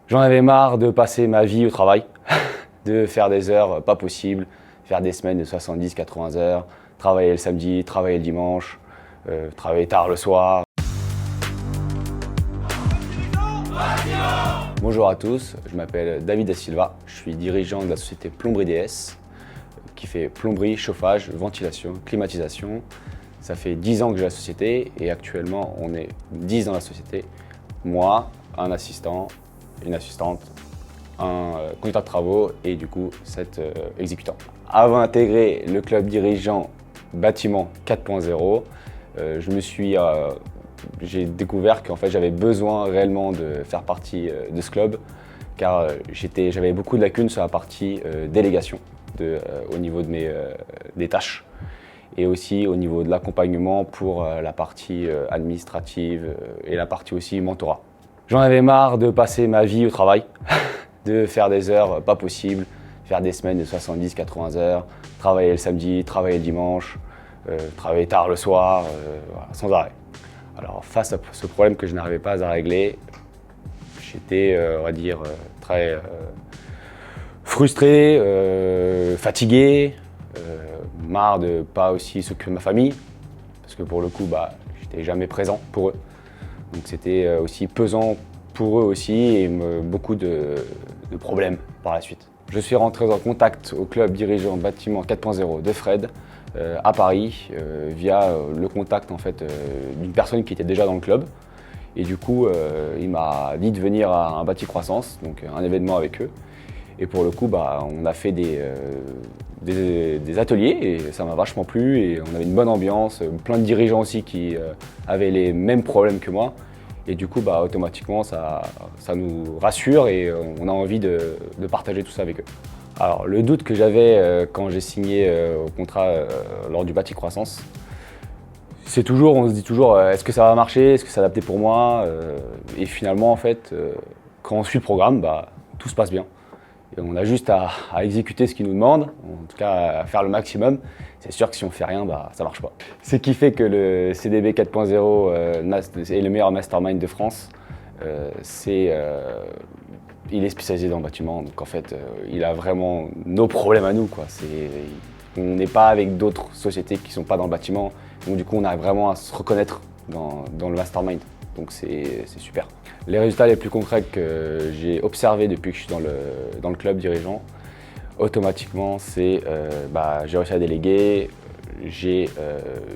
J'en avais marre de passer ma vie au travail, de faire des heures pas possibles, faire des semaines de 70-80 heures, travailler le samedi, travailler le dimanche, travailler tard le soir. Bonjour à tous, je m'appelle David Da Silva, je suis dirigeant de la société Plomberie DS qui fait plomberie, chauffage, ventilation, climatisation. Ça fait 10 ans que j'ai la société et actuellement on est 10 dans la société. Moi, un assistant, une assistante, un conducteur de travaux et du coup 7 exécutants. Avant d'intégrer le club dirigeant Bâtiment 4.0, j'ai découvert qu'en fait j'avais besoin réellement de faire partie de ce club car j'avais beaucoup de lacunes sur la partie délégation au niveau des tâches et aussi au niveau de l'accompagnement pour la partie administrative et la partie aussi mentorat. J'en avais marre de passer ma vie au travail, de faire des heures pas possibles, faire des semaines de 70-80 heures, travailler le samedi, travailler le dimanche, travailler tard le soir, voilà, sans arrêt. Alors face à ce problème que je n'arrivais pas à régler, j'étais, on va dire, très frustré, fatigué, marre de pas aussi s'occuper de ma famille, parce que pour le coup, j'étais jamais présent pour eux. Donc c'était aussi pesant pour eux aussi et beaucoup de problèmes par la suite. Je suis rentré en contact au club dirigeant Bâtiment 4.0 de Fred à Paris via le contact en fait, d'une personne qui était déjà dans le club. Et du coup, il m'a dit de venir à un Bâti Croissance, donc un événement avec eux. Et pour le coup, on a fait des ateliers et ça m'a vachement plu et on avait une bonne ambiance, plein de dirigeants aussi qui avaient les mêmes problèmes que moi. Et du coup, automatiquement, ça nous rassure et on a envie de partager tout ça avec eux. Alors, le doute que j'avais quand j'ai signé au contrat lors du Bâti Croissance, on se dit toujours, est-ce que ça va marcher, est-ce que c'est adapté pour moi? Et finalement, en fait, quand on suit le programme, tout se passe bien. Et on a juste à exécuter ce qu'ils nous demandent, en tout cas à faire le maximum. C'est sûr que si on fait rien, ça marche pas. Ce qui fait que le CDB 4.0 est le meilleur mastermind de France. Il est spécialisé dans le bâtiment, donc en fait, il a vraiment nos problèmes à nous, quoi. On n'est pas avec d'autres sociétés qui ne sont pas dans le bâtiment, donc du coup, on a vraiment à se reconnaître dans le mastermind. Donc c'est super. Les résultats les plus concrets que j'ai observés depuis que je suis dans le club dirigeant, automatiquement, c'est j'ai réussi à déléguer, j'ai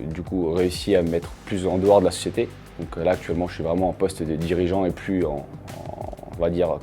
du coup réussi à me mettre plus en dehors de la société. Donc là actuellement, je suis vraiment en poste de dirigeant et plus on va dire,